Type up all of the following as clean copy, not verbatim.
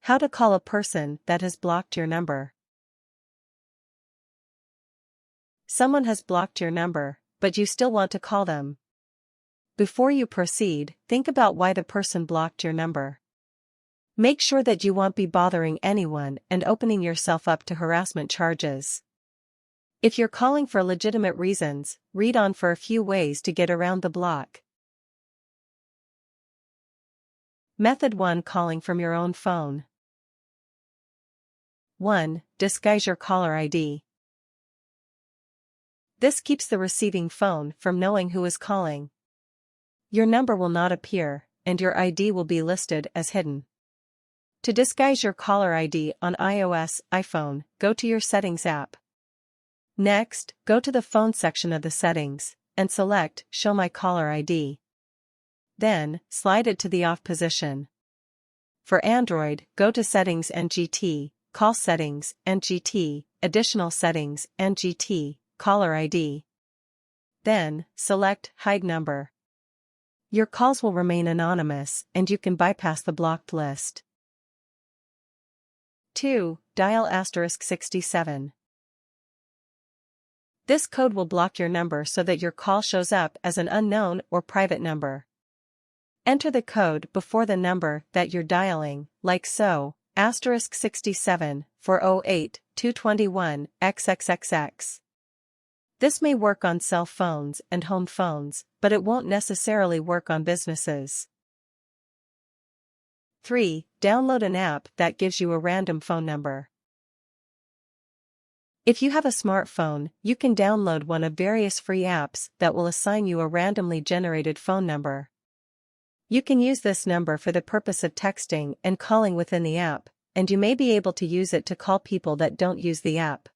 How to call a person that has blocked your number. Someone has blocked your number, but you still want to call them. Before you proceed, think about why the person blocked your number. Make sure that you won't be bothering anyone and opening yourself up to harassment charges. If you're calling for legitimate reasons, read on for a few ways to get around the block. Method 1. Calling from your own phone. 1. Disguise your caller ID. This keeps the receiving phone from knowing who is calling. Your number will not appear, and your ID will be listed as hidden. To disguise your caller ID on iOS, iPhone, go to your Settings app. Next, go to the Phone section of the settings, and select Show My Caller ID. Then, slide it to the off position. For Android, go to Settings and GT, Call Settings and GT, Additional Settings and GT, Caller ID. Then, select Hide Number. Your calls will remain anonymous and you can bypass the blocked list. 2. Dial *67. This code will block your number so that your call shows up as an unknown or private number. Enter the code before the number that you're dialing, like so, *67 408 221 XXXX. This may work on cell phones and home phones, but it won't necessarily work on businesses. 3. Download an app that gives you a random phone number. If you have a smartphone, you can download one of various free apps that will assign you a randomly generated phone number. You can use this number for the purpose of texting and calling within the app, and you may be able to use it to call people that don't use the app.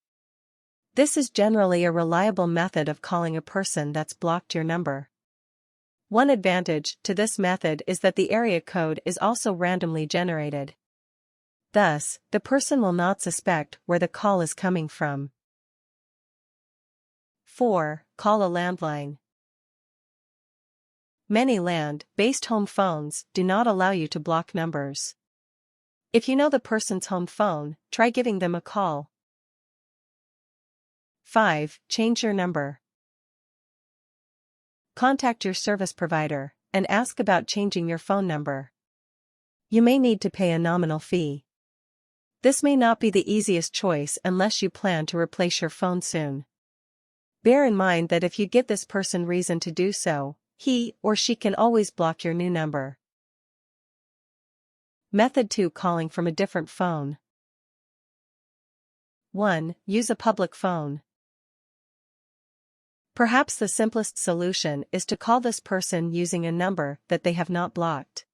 This is generally a reliable method of calling a person that's blocked your number. One advantage to this method is that the area code is also randomly generated. Thus, the person will not suspect where the call is coming from. 4. Call a landline. Many land-based home phones do not allow you to block numbers. If you know the person's home phone, try giving them a call. 5. Change your number. Contact your service provider and ask about changing your phone number. You may need to pay a nominal fee. This may not be the easiest choice unless you plan to replace your phone soon. Bear in mind that if you give this person reason to do so, he or she can always block your new number. Method 2. Calling from a different phone. 1. Use a public phone. Perhaps the simplest solution is to call this person using a number that they have not blocked.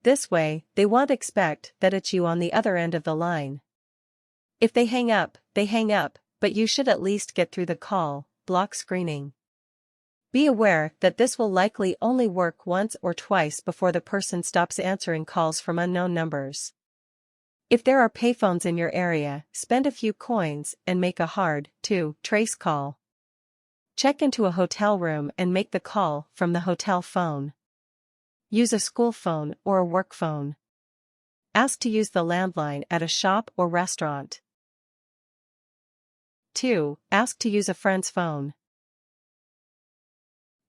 This way, they won't expect that it's you on the other end of the line. If they hang up, but you should at least get through the call. Block screening. Be aware that this will likely only work once or twice before the person stops answering calls from unknown numbers. If there are payphones in your area, spend a few coins and make a hard-to-trace call. Check into a hotel room and make the call from the hotel phone. Use a school phone or a work phone. Ask to use the landline at a shop or restaurant. 2. Ask to use a friend's phone.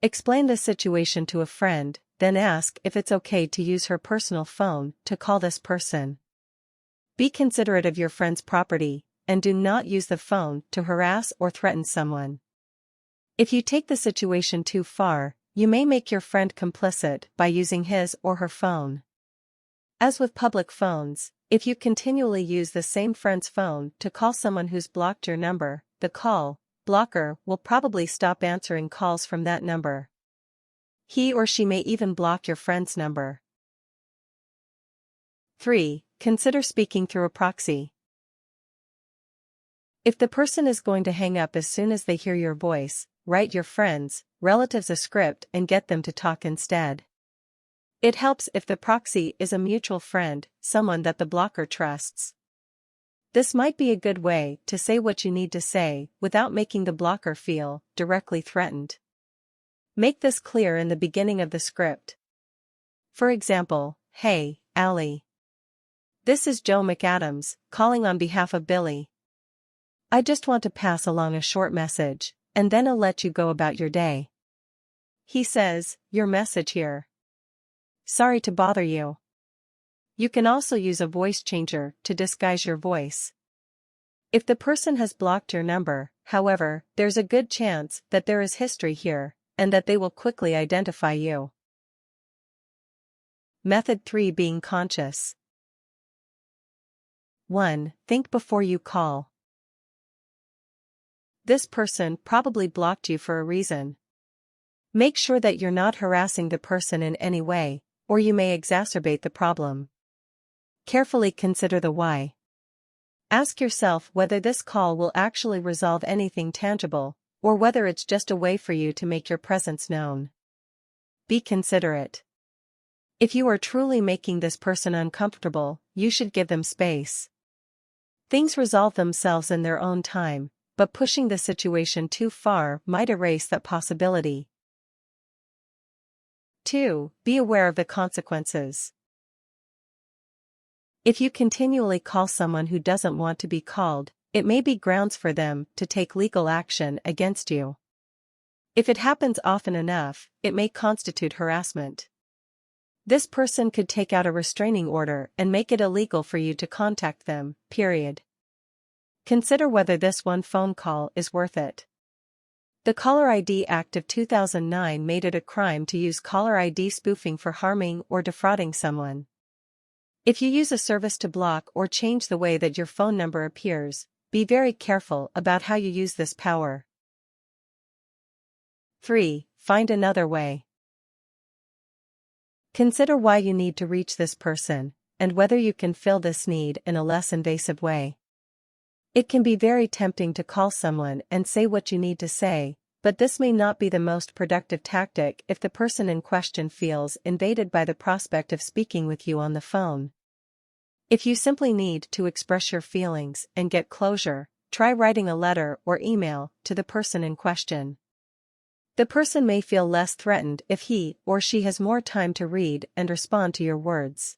Explain the situation to a friend, then ask if it's okay to use her personal phone to call this person. Be considerate of your friend's property, and do not use the phone to harass or threaten someone. If you take the situation too far, you may make your friend complicit by using his or her phone. As with public phones, if you continually use the same friend's phone to call someone who's blocked your number, the call blocker will probably stop answering calls from that number. He or she may even block your friend's number. 3. Consider speaking through a proxy. If the person is going to hang up as soon as they hear your voice, write your friends, relatives a script and get them to talk instead. It helps if the proxy is a mutual friend, someone that the blocker trusts. This might be a good way to say what you need to say without making the blocker feel directly threatened. Make this clear in the beginning of the script. For example, "Hey, Allie. This is Joe McAdams, calling on behalf of Billy. I just want to pass along a short message, and then I'll let you go about your day. He says, your message here. Sorry to bother you. You can also use a voice changer to disguise your voice. If the person has blocked your number, however, there's a good chance that there is history here, and that they will quickly identify you. Method 3: Being conscious. 1. Think before you call. This person probably blocked you for a reason. Make sure that you're not harassing the person in any way, or you may exacerbate the problem. Carefully consider the why. Ask yourself whether this call will actually resolve anything tangible, or whether it's just a way for you to make your presence known. Be considerate. If you are truly making this person uncomfortable, you should give them space. Things resolve themselves in their own time, but pushing the situation too far might erase that possibility. 2. Be aware of the consequences. If you continually call someone who doesn't want to be called, it may be grounds for them to take legal action against you. If it happens often enough, it may constitute harassment. This person could take out a restraining order and make it illegal for you to contact them, period. Consider whether this one phone call is worth it. The Caller ID Act of 2009 made it a crime to use caller ID spoofing for harming or defrauding someone. If you use a service to block or change the way that your phone number appears, be very careful about how you use this power. 3. Find another way. Consider why you need to reach this person, and whether you can fill this need in a less invasive way. It can be very tempting to call someone and say what you need to say, but this may not be the most productive tactic if the person in question feels invaded by the prospect of speaking with you on the phone. If you simply need to express your feelings and get closure, try writing a letter or email to the person in question. The person may feel less threatened if he or she has more time to read and respond to your words.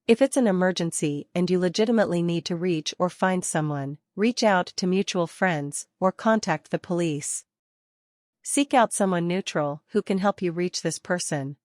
If it's an emergency and you legitimately need to reach or find someone, reach out to mutual friends or contact the police. Seek out someone neutral who can help you reach this person.